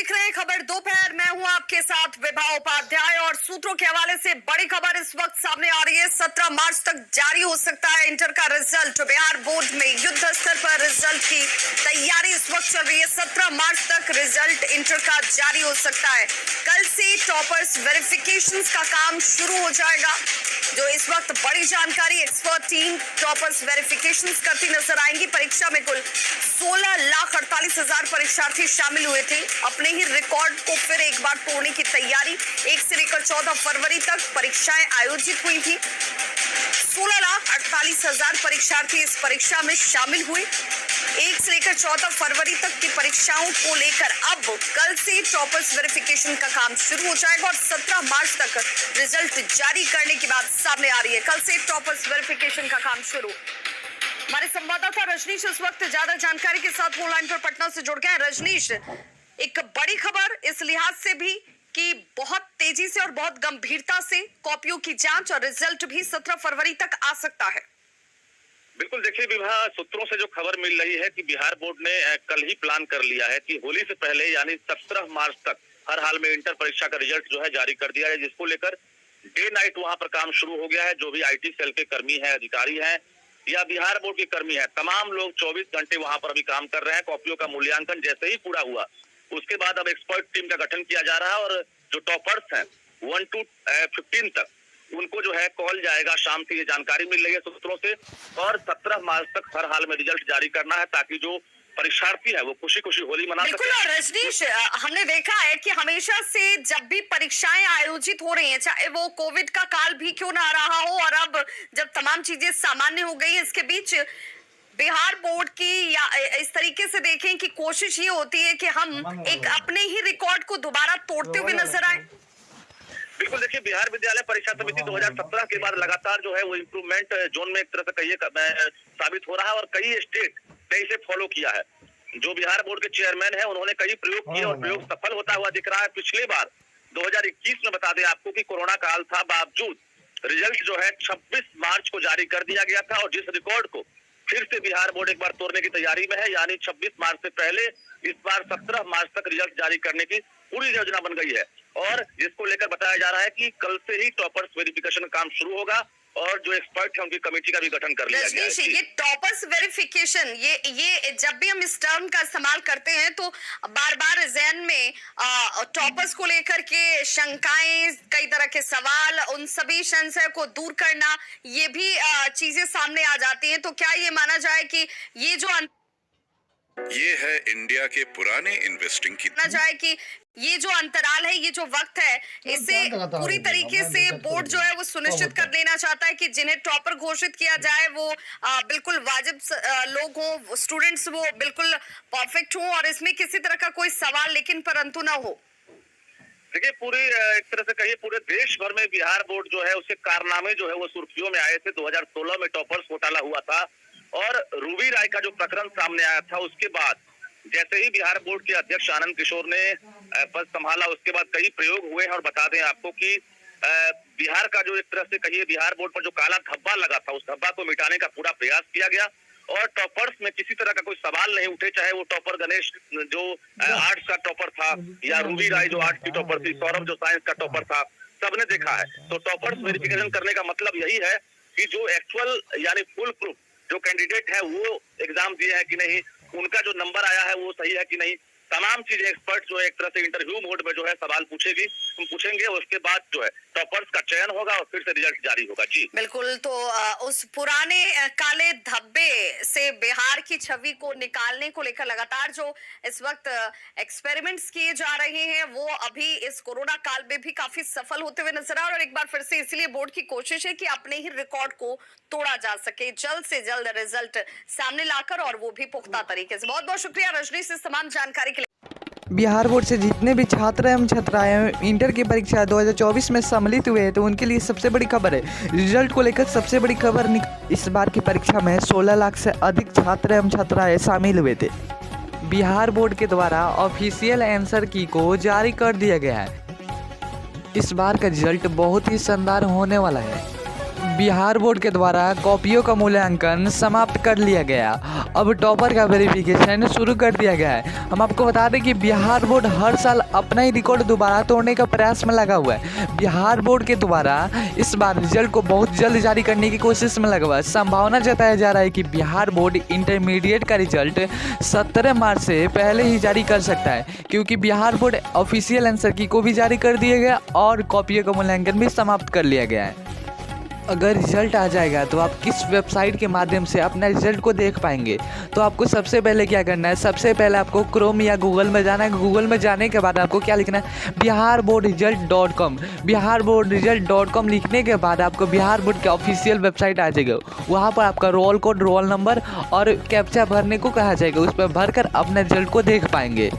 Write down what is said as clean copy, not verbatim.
देख रहे हैं खबर दोपहर। मैं हूं आपके साथ विभा उपाध्याय और सूत्रों के हवाले से बड़ी खबर इस वक्त सामने आ रही है। 17 मार्च तक जारी हो सकता है इंटर का रिजल्ट। बिहार बोर्ड में युद्ध स्तर पर रिजल्ट की तैयारी इस वक्त चल रही है। 17 मार्च तक रिजल्ट इंटर का जारी हो सकता है। कल से टॉपर्स वेरिफिकेशन का काम शुरू हो जाएगा। जो इस वक्त बड़ी जानकारी, एक्सपर्ट टीम टॉपर्स वेरिफिकेशन करती नजर आएंगी। परीक्षा में कुल 16,48,000 परीक्षार्थी शामिल हुए थे। अपने ही रिकॉर्ड को फिर एक बार तोड़ने की तैयारी। 1 से लेकर 14 फरवरी तक परीक्षाएं आयोजित हुई थी। 16,48,000 परीक्षार्थी इस परीक्षा में शामिल हुए। 1 से लेकर 14 फरवरी तक की परीक्षाओं को लेकर अब कल से टॉपर्स वेरिफिकेशन का काम शुरू हो जाएगा और 17 मार्च तक रिजल्ट जारी करने की बात सामने आ रही है। कल से टॉपर्स वेरिफिकेशन का काम शुरू। हमारे संवाददाता रजनीश इस वक्त ज्यादा जानकारी के साथ फोन लाइन पर पटना से जुड़ गए हैं। रजनीश, एक बड़ी खबर इस लिहाज से भी कि बहुत तेजी से और बहुत गंभीरता से कॉपियों की जांच और रिजल्ट भी 17 फरवरी तक आ सकता है। बिल्कुल, देखिए विभा, सूत्रों से जो खबर मिल रही है कि बिहार बोर्ड ने कल ही प्लान कर लिया है कि होली से पहले यानी 17 मार्च तक हर हाल में इंटर परीक्षा का रिजल्ट जो है जारी कर दिया है, जिसको लेकर डे नाइट वहां पर काम शुरू हो गया है। जो भी IT सेल के कर्मी है, अधिकारी हैं या बिहार बोर्ड के कर्मी है, तमाम लोग 24 घंटे वहां पर अभी काम कर रहे हैं। कॉपियों का मूल्यांकन जैसे ही पूरा हुआ उसके बाद अब एक्सपर्ट टीम का गठन किया जा रहा है और जो टॉपर्स हैं 1 to 15 तक उनको जो है कॉल जाएगा। शाम से ये जानकारी मिल रही है सूत्रों से और 17 मार्च तक हर हाल में रिजल्ट जारी करना है ताकि जो परीक्षार्थी है वो खुशी खुशी होली मना सके। बिल्कुल। और रजनीश, हमने देखा है कि हमेशा से जब भी परीक्षाएं आयोजित हो रही हैं, चाहे वो कोविड का काल भी क्यों ना रहा हो और अब जब तमाम चीजें सामान्य हो गई, इसके बीच बिहार बोर्ड की या इस तरीके से देखें कि कोशिश ये होती है कि हम एक अपने ही रिकॉर्ड को दोबारा तोड़ते हुए नजर आए। बिल्कुल, देखिए बिहार विद्यालय परीक्षा समिति 2017 के बाद लगातार जो है वो इम्प्रूवमेंट जोन में एक तरह से कहिए साबित हो रहा है और कई स्टेट ने इसे फॉलो किया है। जो बिहार बोर्ड के चेयरमैन है उन्होंने कई प्रयोग किए और प्रयोग सफल होता हुआ दिख रहा है। पिछली बार 2021 में बता दें आपको कि कोरोना काल था, बावजूद रिजल्ट जो है 26 मार्च को जारी कर दिया गया था और जिस रिकॉर्ड को फिर से बिहार बोर्ड एक बार तोड़ने की तैयारी में है, यानी 26 मार्च से पहले इस बार 17 मार्च तक रिजल्ट जारी करने की पूरी योजना बन गई है और जिसको लेकर बताया जा रहा है कि कल से ही टॉपर्स वेरिफिकेशन काम शुरू होगा और जो एक्सपर्ट है उनकी कमेटी का भी गठन कर लिया गया है। ये टॉपर्स वेरिफिकेशन, ये जब भी हम इस टर्म का इस्तेमाल करते हैं तो बार बार ज़हन में टॉपर्स को लेकर के शंकाएं, कई तरह के सवाल, उन सभी संशय को दूर करना, ये भी चीजें सामने आ जाती हैं। तो क्या ये माना जाए कि ये है इंडिया के पुराने इन्वेस्टिंग की ये जो अंतराल है, ये जो वक्त है, इसे पूरी तरीके से बोर्ड जो है वो सुनिश्चित कर लेना चाहता है कि जिन्हें टॉपर घोषित किया जाए वो बिल्कुल वाजिब लोग हों, स्टूडेंट्स वो बिल्कुल परफेक्ट हों और इसमें किसी तरह का कोई सवाल लेकिन परंतु ना हो। देखिए, पूरी एक तरह से कहिए पूरे देश भर में बिहार बोर्ड जो है उसके कारनामे जो है वो सुर्खियों में आए थे। 2016 में टॉपर्स घोटाला हुआ था और रूबी राय का जो प्रकरण सामने आया था उसके बाद जैसे ही बिहार बोर्ड के अध्यक्ष आनंद किशोर ने पद संभाला उसके बाद कई प्रयोग हुए हैं और बता दें आपको कि बिहार का जो एक तरह से कहिए बिहार बोर्ड पर जो काला धब्बा लगा था उस धब्बा को मिटाने का पूरा प्रयास किया गया और टॉपर्स में किसी तरह का कोई सवाल नहीं उठे, चाहे वो टॉपर गणेश जो आर्ट्स का टॉपर था या रूबी राय जो आर्ट्स की टॉपर थी, सौरभ जो साइंस का टॉपर था, सबने देखा है। तो टॉपर्स वेरिफिकेशन करने का मतलब यही है कि जो एक्चुअल यानी फुल प्रूफ जो कैंडिडेट है वो एग्जाम दिए हैं कि नहीं, उनका जो नंबर आया है वो सही है कि नहीं, तमाम चीजें एक्सपर्ट जो है एक तरह से इंटरव्यू मोड में जो है सवाल पूछेंगे। उसके बाद जो है टॉपर्स का चयन होगा और फिर से रिजल्ट जारी होगा। जी बिल्कुल। तो उस पुराने काले धब्बे से बिहार की छवि को निकालने को लेकर लगातार जो इस वक्त एक्सपेरिमेंट्स किए जा रहे हैं वो अभी इस कोरोना काल में भी काफी सफल होते हुए नजर आ रहे हैं और एक बार फिर से इसलिए बोर्ड की कोशिश है कि अपने ही रिकॉर्ड को तोड़ा जा सके, जल्द से जल्द रिजल्ट सामने लाकर, और वो भी पुख्ता तरीके से। बहुत बहुत शुक्रिया रजनीश इस तमाम जानकारी के लिए। बिहार बोर्ड से जितने भी छात्र एवं छात्राएं इंटर की परीक्षा 2024 में सम्मिलित हुए हैं तो उनके लिए सबसे बड़ी खबर है। रिजल्ट को लेकर सबसे बड़ी खबर इस बार की परीक्षा में 16 लाख से अधिक छात्र एवं छात्राएं शामिल हुए थे। बिहार बोर्ड के द्वारा ऑफिशियल आंसर की को जारी कर दिया गया है। इस बार का रिजल्ट बहुत ही शानदार होने वाला है। बिहार बोर्ड के द्वारा कॉपियों का मूल्यांकन समाप्त कर लिया गया। अब टॉपर का वेरिफिकेशन शुरू कर दिया गया है। हम आपको बता दें कि बिहार बोर्ड हर साल अपना ही रिकॉर्ड दोबारा तोड़ने का प्रयास में लगा हुआ है। बिहार बोर्ड के द्वारा इस बार रिजल्ट को बहुत जल्द जारी करने की कोशिश में लगा हुआ है। संभावना जताया जा रहा है कि बिहार बोर्ड इंटरमीडिएट का रिजल्ट 17 मार्च से पहले ही जारी कर सकता है, क्योंकि बिहार बोर्ड ऑफिशियल आंसर की को भी जारी कर दिया गया और कॉपियों का मूल्यांकन भी समाप्त कर लिया गया है। अगर रिजल्ट आ जाएगा तो आप किस वेबसाइट के माध्यम से अपना रिजल्ट को देख पाएंगे, तो आपको सबसे पहले क्या करना है, सबसे पहले आपको क्रोम या गूगल में जाना है। गूगल में जाने के बाद आपको क्या लिखना है, biharboardresult.com। biharboardresult.com लिखने के बाद आपको बिहार बोर्ड के ऑफिशियल वेबसाइट आ जाएगा। वहाँ पर आपका रोल कोड, रोल नंबर और कैप्चा भरने को कहा जाएगा। उस पर भरकर अपने रिजल्ट को देख पाएंगे।